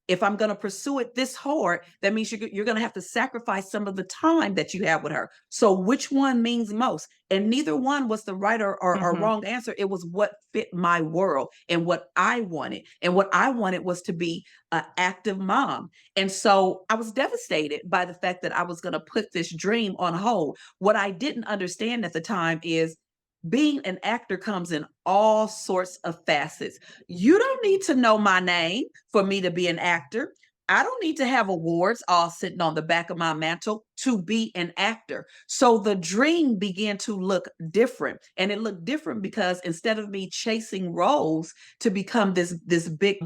If I'm going to pursue it this hard, that means you're going to have to sacrifice some of the time that you have with her. So, which one means most? And neither one was the right or Mhm. wrong answer. It was what fit my world and what I wanted. And what I wanted was to be an active mom. And so I was devastated by the fact that I was going to put this dream on hold. What I didn't understand at the time is being an actor comes in all sorts of facets. You don't need to know my name for me to be an actor. I don't need to have awards all sitting on the back of my mantle to be an actor. So the dream began to look different. And it looked different because instead of me chasing roles to become this big,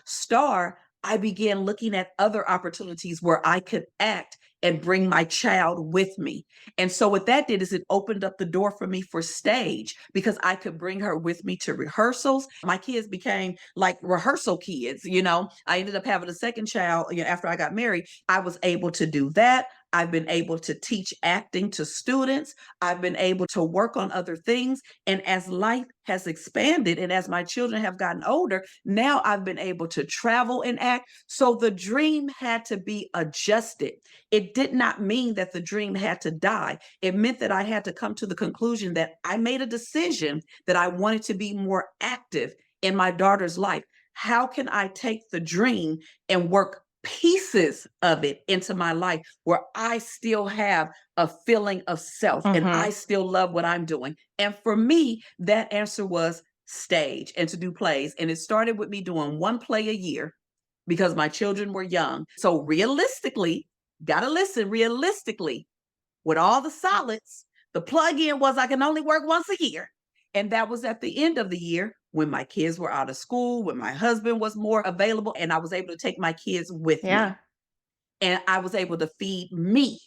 star, I began looking at other opportunities where I could act and bring my child with me. And so what that did is it opened up the door for me for stage because I could bring her with me to rehearsals. My kids became like rehearsal kids. I ended up having a second child, after I got married. I was able to do that. I've been able to teach acting to students. I've been able to work on other things. And as life has expanded and as my children have gotten older, now I've been able to travel and act. So the dream had to be adjusted. It did not mean that the dream had to die. It meant that I had to come to the conclusion that I made a decision that I wanted to be more active in my daughter's life. How can I take the dream and work pieces of it into my life where I still have a feeling of self and I still love what I'm doing? And for me, that answer was stage and to do plays. And it started with me doing one play a year because my children were young. So realistically, gotta listen, realistically, with all the solids, the plug-in was I can only work once a year. And that was at the end of the year when my kids were out of school, when my husband was more available, and I was able to take my kids with me. Yeah. And I was able to feed me,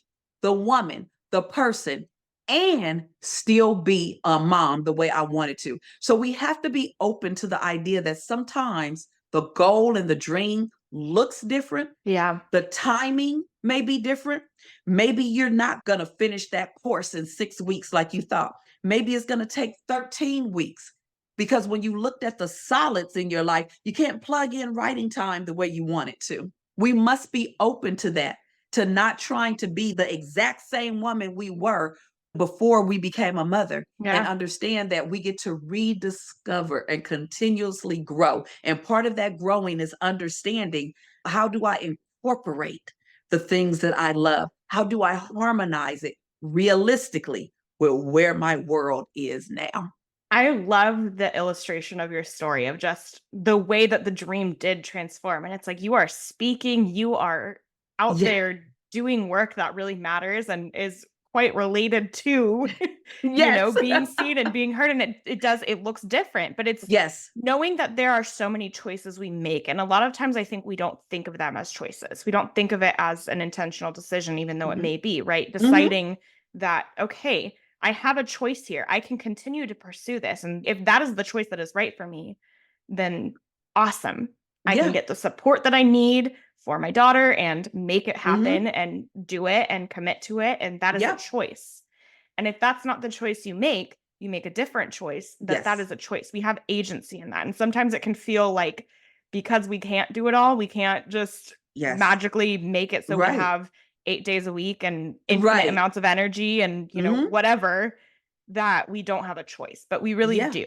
the woman, the person, and still be a mom the way I wanted to. So we have to be open to the idea that sometimes the goal and the dream looks different. Yeah. The timing may be different. Maybe you're not going to finish that course in 6 weeks like you thought. Maybe it's going to take 13 weeks because when you looked at the solids in your life, you can't plug in writing time the way you want it to. We must be open to that, to not trying to be the exact same woman we were before we became a mother, and Yeah. understand that we get to rediscover and continuously grow. And part of that growing is understanding, how do I incorporate the things that I love? How do I harmonize it realistically with where my world is now? I love the illustration of your story of just the way that the dream did transform. And it's like you are speaking, you are out Yeah. there doing work that really matters and is quite related to, Yes. being seen and being heard. And it looks different, but it's Yes. knowing that there are so many choices we make. And a lot of times I think we don't think of them as choices. We don't think of it as an intentional decision, even though it Mhm. may be, right? Mhm. Deciding that, okay, I have a choice here. I can continue to pursue this. And if that is the choice that is right for me, then awesome. I can Yeah. get the support that I need for my daughter and make it Mhm. happen and do it and commit to it. And that is a Yeah. choice. And if that's not the choice you make a different choice, that Yes. is a choice. We have agency in that. And sometimes it can feel like because we can't do it all, we can't just Yes. magically make it so we Right. have 8 days a week and infinite Right. amounts of energy and, Mhm. whatever, that we don't have a choice, but we really Yeah. do.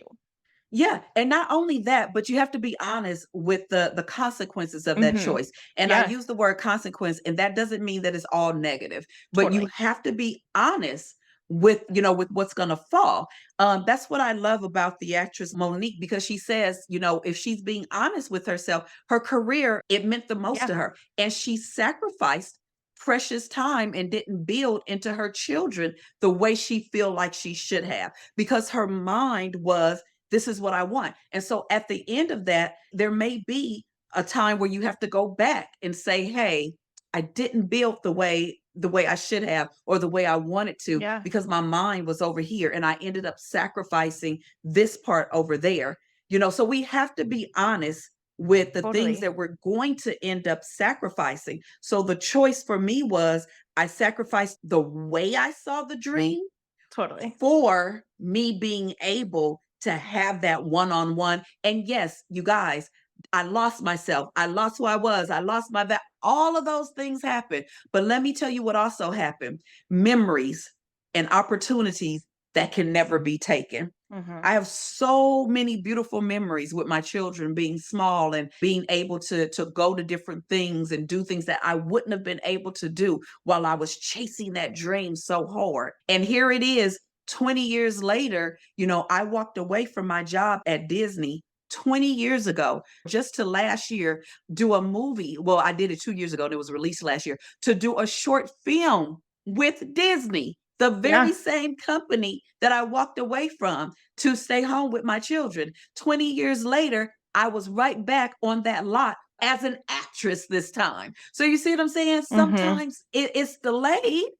Yeah, and not only that, but you have to be honest with the consequences of that Mhm. choice. And I Yeah, use the word consequence, and that doesn't mean that it's all negative, but you totally. have to be honest with with what's going to fall. That's what I love about the actress Monique, because she says, if she's being honest with herself, her career, it meant the most Yeah, to her, and she sacrificed precious time and didn't build into her children the way she feel like she should have, because her mind was, this is what I want. And so at the end of that, there may be a time where you have to go back and say, hey, I didn't build the way I should have, or the way I wanted to, yeah, because my mind was over here and I ended up sacrificing this part over there. So we have to be honest with the things totally. that we're going to end up sacrificing. So the choice for me was, I sacrificed the way I saw the dream Totally. for me being able to have that one-on-one. And yes, you guys, I lost myself. I lost who I was. I lost all of those things happened. But let me tell you what also happened. Memories and opportunities that can never be taken. Mhm. I have so many beautiful memories with my children being small and being able to go to different things and do things that I wouldn't have been able to do while I was chasing that dream so hard. And here it is, 20 years later, I walked away from my job at Disney 20 years ago, just to last year do a movie. Well, I did it 2 years ago and it was released last year, to do a short film with Disney, the very Yeah. same company that I walked away from to stay home with my children. 20 years later, I was right back on that lot as an actress this time. So you see what I'm saying? Mhm. Sometimes it's delayed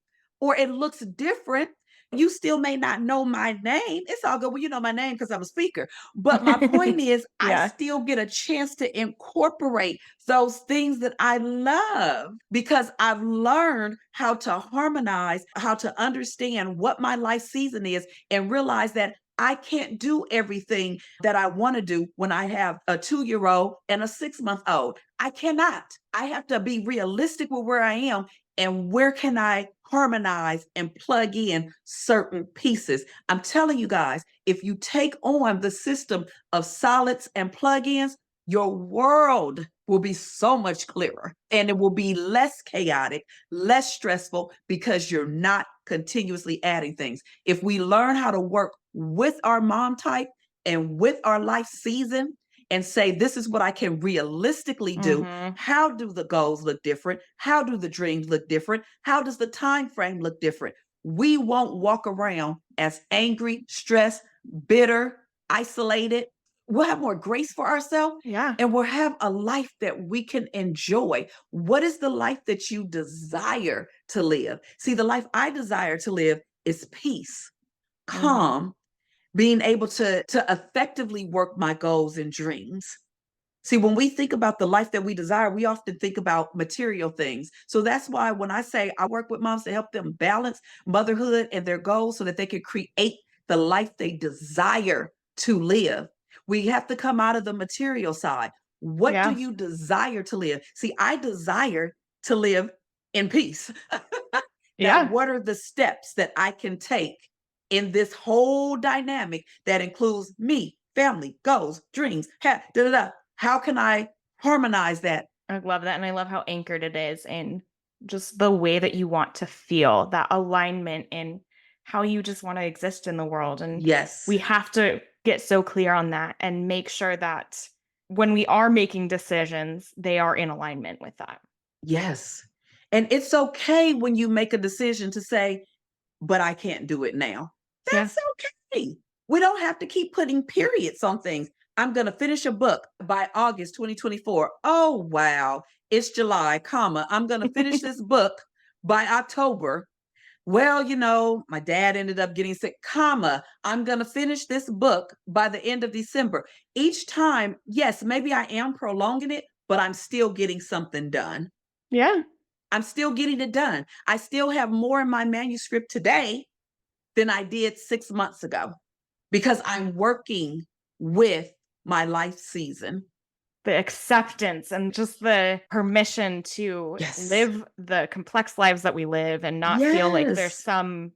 or it looks different. You still may not know my name. It's all good. Well, you know my name because I'm a speaker. But my point is, I Yeah. still get a chance to incorporate those things that I love because I've learned how to harmonize, how to understand what my life season is, and realize that I can't do everything that I want to do when I have a 2-year-old and a 6-month-old. I cannot. I have to be realistic with where I am and where can I harmonize and plug in certain pieces. I'm telling you guys, if you take on the system of solids and plugins, your world will be so much clearer and it will be less chaotic, less stressful because you're not continuously adding things. If we learn how to work with our mom type and with our life season and say, this is what I can realistically do. Mhm. How do the goals look different? How do the dreams look different? How does the time frame look different? We won't walk around as angry, stressed, bitter, isolated. We'll have more grace for ourselves Yeah. and we'll have a life that we can enjoy. What is the life that you desire to live? See, the life I desire to live is peace, Mhm. calm, being able to effectively work my goals and dreams. See, when we think about the life that we desire, we often think about material things. So that's why when I say I work with moms to help them balance motherhood and their goals so that they can create the life they desire to live, we have to come out of the material side. What do Yeah. you desire to live? See, I desire to live in peace. Now, Yeah. what are the steps that I can take in this whole dynamic that includes me, family, goals, dreams, da, da, da. How can I harmonize that? I love that, and I love how anchored it is in just the way that you want to feel, that alignment in how you just wanna exist in the world, and Yes, we have to get so clear on that and make sure that when we are making decisions, they are in alignment with that. yes. And it's okay when you make a decision to say, but I can't do it now. Yeah. That's okay. We don't have to keep putting periods on things. I'm going to finish a book by August 2024. Oh, wow. It's July, comma. I'm going to finish this book by October. Well, my dad ended up getting sick, comma. I'm going to finish this book by the end of December. Each time, yes, maybe I am prolonging it, but I'm still getting something done. Yeah. I'm still getting it done. I still have more in my manuscript today than I did 6 months ago because I'm working with my life season. The acceptance and just the permission to Yes. live the complex lives that we live and not feel like there's Yes. some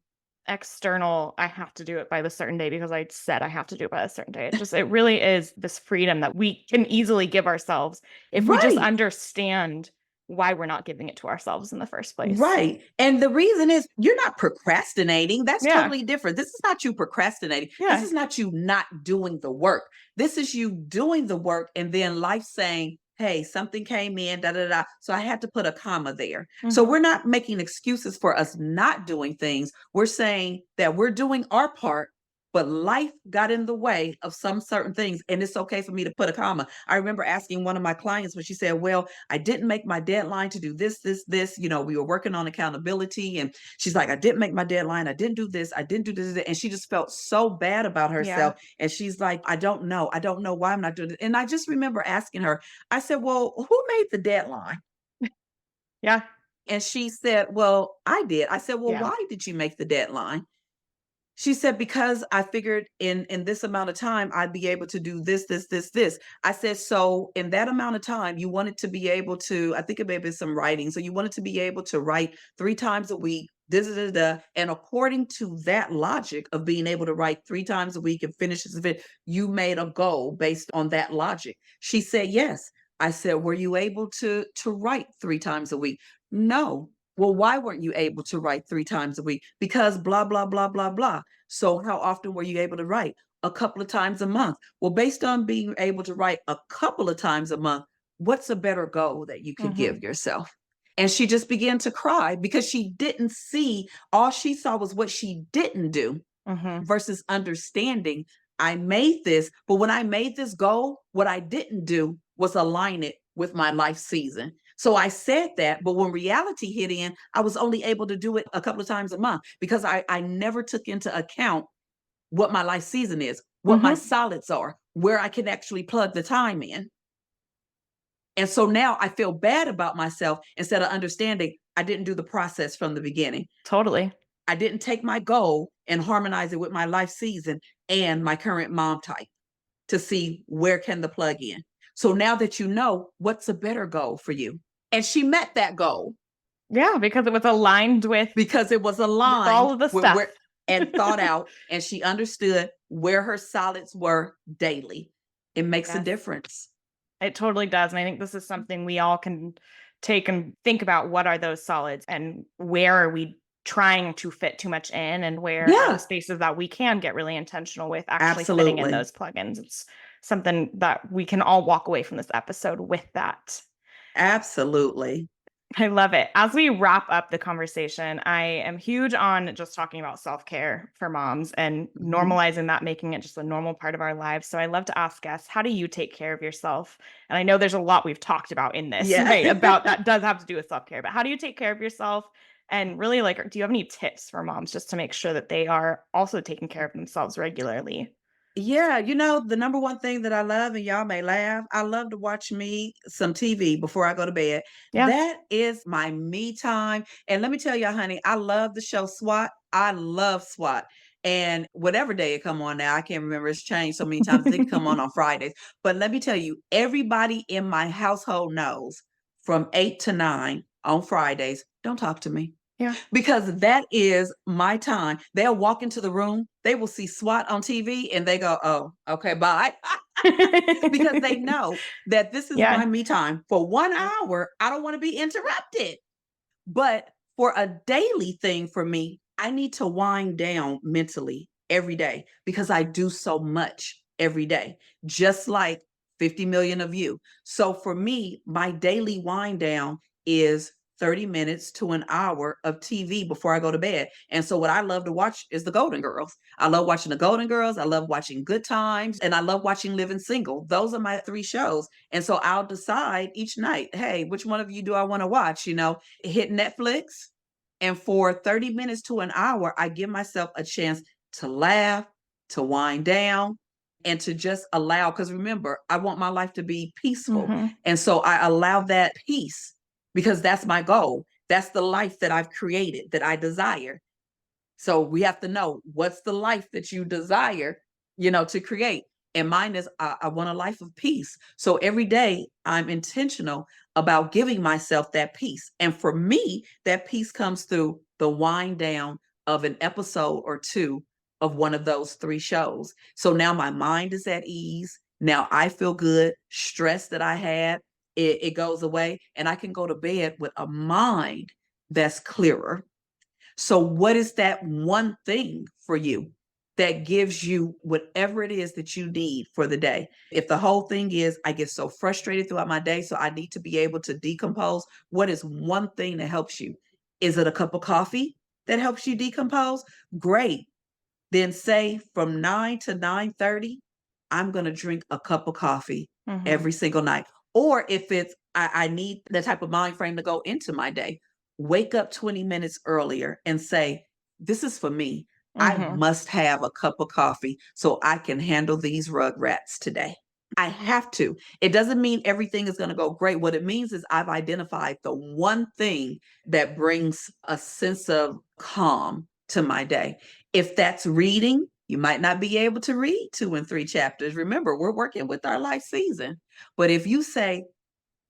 external, I have to do it by the certain day because I said I have to do it by a certain day. It really is this freedom that we can easily give ourselves if we just Right. understand why we're not giving it to ourselves in the first place. Right. And the reason is you're not procrastinating. That's Yeah. totally different. This is not you procrastinating. This Yeah. is not you not doing the work. This is you doing the work and then life saying, hey, something came in, da da da. So I had to put a comma there. So Mhm. we're not making excuses for us not doing things. We're saying that we're doing our part, but life got in the way of some certain things. And it's okay for me to put a comma. I remember asking one of my clients when she said, well, I didn't make my deadline to do this, this, this. We were working on accountability. And she's like, I didn't make my deadline. I didn't do this. I didn't do this. And she just felt so bad about Yeah. herself. And she's like, I don't know. I don't know why I'm not doing it. And I just remember asking her, I said, well, who made the deadline? Yeah. And she said, well, I did. I said, well, Yeah. why did you make the deadline? She said, because I figured in this amount of time, I'd be able to do this, this, this, this. I said, so in that amount of time, you wanted to be able to, I think it may have been some writing. So you wanted to be able to write 3 times a week, da, da, da, da. And according to that logic of being able to write 3 times a week and finish this event, you made a goal based on that logic. She said, yes. I said, were you able to write 3 times a week? No. Well, why weren't you able to write 3 times a week? Because blah, blah, blah, blah, blah. So how often were you able to write? A couple of times a month. Well, based on being able to write a couple of times a month, what's a better goal that you could Mhm. give yourself? And she just began to cry because she didn't see, all she saw was what she didn't do Mhm. versus understanding I made this, but when I made this goal, what I didn't do was align it with my life season. So I said that, but when reality hit in, I was only able to do it a couple of times a month because I never took into account what my life season is, what my Mhm. solids are, where I can actually plug the time in. And so now I feel bad about myself instead of understanding I didn't do the process from the beginning. Totally. I didn't take my goal and harmonize it with my life season and my current mom type to see where can the plug in. So now that you know, what's a better goal for you? And she met that goal Yeah, because it was aligned because it was with all aligned of the with stuff. where and thought out, and she understood where her solids were daily. It makes a Yes. difference. It totally does, and I think this is something we all can take and think about. What are those solids, and where are we trying to fit too much in, and where are the Yeah, spaces that we can get really intentional with actually fitting in absolutely. those plugins? It's something that we can all walk away from this episode with that. Absolutely. I love it. As we wrap up the conversation, I am huge on just talking about self-care for moms and Mhm. normalizing that, making it just a normal part of our lives. So I love to ask guests, how do you take care of yourself? And I know there's a lot we've talked about in this, Yeah. right? About that does have to do with self-care, but how do you take care of yourself? And really, like, do you have any tips for moms just to make sure that they are also taking care of themselves regularly? Yeah, the number one thing that I love, and y'all may laugh, I love to watch me some TV before I go to bed. Yeah. That is my me time. And let me tell y'all, honey, I love the show SWAT. I love SWAT. And whatever day it come on now, I can't remember. It's changed so many times. I think it come on Fridays. But let me tell you, everybody in my household knows from 8 to 9 on Fridays, don't talk to me Yeah. because that is my time. They'll walk into the room, they will see SWAT on TV, and they go, "Oh, okay, bye." Because they know that this is my Yeah. me time. For 1 hour, I don't want to be interrupted. But for a daily thing for me, I need to wind down mentally every day because I do so much every day, just like 50 million of you. So for me, my daily wind down is 30 minutes to an hour of TV before I go to bed. And so what I love to watch is the Golden Girls. I love watching the Golden Girls. I love watching Good Times, and I love watching Living Single. Those are my three shows. And so I'll decide each night, hey, which one of you do I want to watch? Hit Netflix. And for 30 minutes to an hour, I give myself a chance to laugh, to wind down, and to just allow. Because remember, I want my life to be peaceful. Hmm. And so I allow that peace because that's my goal. That's the life that I've created, that I desire. So we have to know what's the life that you desire, to create. And mine is I want a life of peace. So every day I'm intentional about giving myself that peace. And for me, that peace comes through the wind down of an episode or two of one of those three shows. So now my mind is at ease. Now I feel good. Stress that I had, it goes away. And I can go to bed with a mind that's clearer. So, what is that one thing for you that gives you whatever it is that you need for the day? If the whole thing is, I get so frustrated throughout my day, so I need to be able to decompose, what is one thing that helps you? Is it a cup of coffee that helps you decompose? Great. Then say from 9 to 9:30, I'm going to drink a cup of coffee Hmm. every single night. Or if it's I need the type of mind frame to go into my day, wake up 20 minutes earlier and say, this is for me. I Hmm. must have a cup of coffee so I can handle these rugrats today. I have to. It doesn't mean everything is going to go great. What it means is I've identified the one thing that brings a sense of calm to my day. If that's reading, you might not be able to read 2 and 3 chapters. Remember, we're working with our life season. But if you say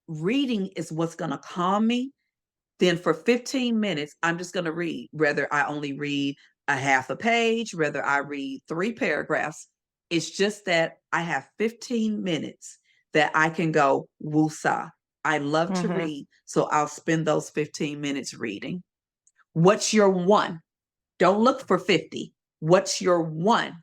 reading is what's going to calm me, then for 15 minutes, I'm just going to read, whether I only read a half a page, whether I read 3 paragraphs. It's just that I have 15 minutes that I can go woosah. I love to Hmm. read, so I'll spend those 15 minutes reading. What's your one? Don't look for 50. What's your one?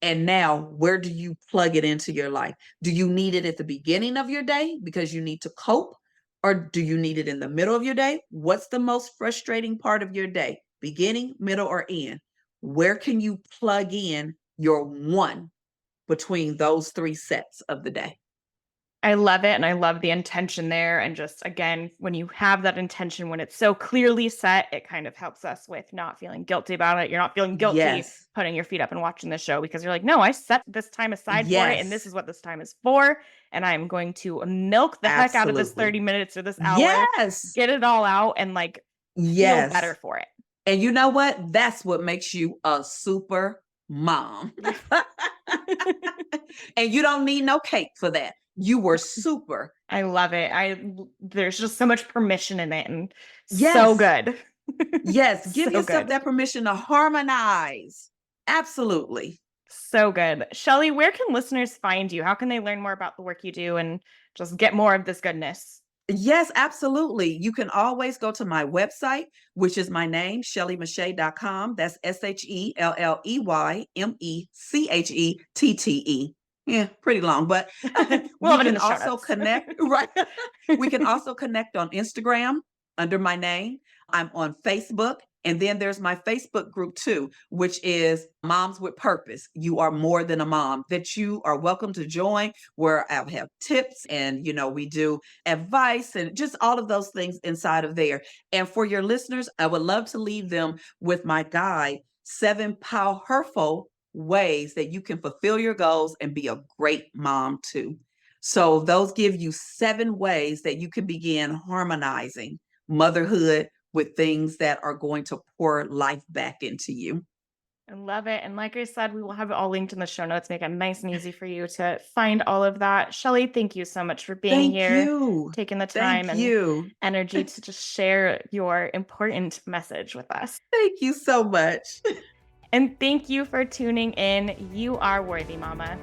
And now, where do you plug it into your life? Do you need it at the beginning of your day because you need to cope? Or do you need it in the middle of your day? What's the most frustrating part of your day? Beginning, middle, or end? Where can you plug in your one between those three sets of the day? I love it. And I love the intention there. And just again, when you have that intention, when it's so clearly set, it kind of helps us with not feeling guilty about it. You're not feeling guilty Yes. putting your feet up and watching the show because you're like, no, I set this time aside for it. And this Yes. is what this time is for. And I'm going to milk the heck out of this Absolutely. 30 minutes or this hour, Yes. get it all out and like feel better Yes. for it. And you know what? That's what makes you a super mom. And you don't need no cake for that. You were super. I love it. There's just so much permission in it and so Yes. good. Yes. Give So yourself good. that permission to harmonize. Absolutely. So good. Shelley, where can listeners find you? How can they learn more about the work you do and just get more of this goodness? Yes, absolutely. You can always go to my website, which is my name, ShelleyMeche'tte.com. That's ShelleyMechettette. Yeah, pretty long, but We'll we have it in can the show also notes. connect, right? We can also connect on Instagram under my name. I'm on Facebook. And then there's my Facebook group too, which is Moms with Purpose. You are more than a mom, that you are welcome to join, where I'll have tips and, we do advice and just all of those things inside of there. And for your listeners, I would love to leave them with my guide, 7 powerful ways that you can fulfill your goals and be a great mom too. So those give you 7 ways that you can begin harmonizing motherhood with things that are going to pour life back into you. I love it. And like I said, we will have it all linked in the show notes, make it nice and easy for you to find all of that. Shelley, thank you so much for being Thank here, you. taking the time Thank and you. energy to just share your important message with us. Thank you so much. And thank you for tuning in. You are worthy, Mama.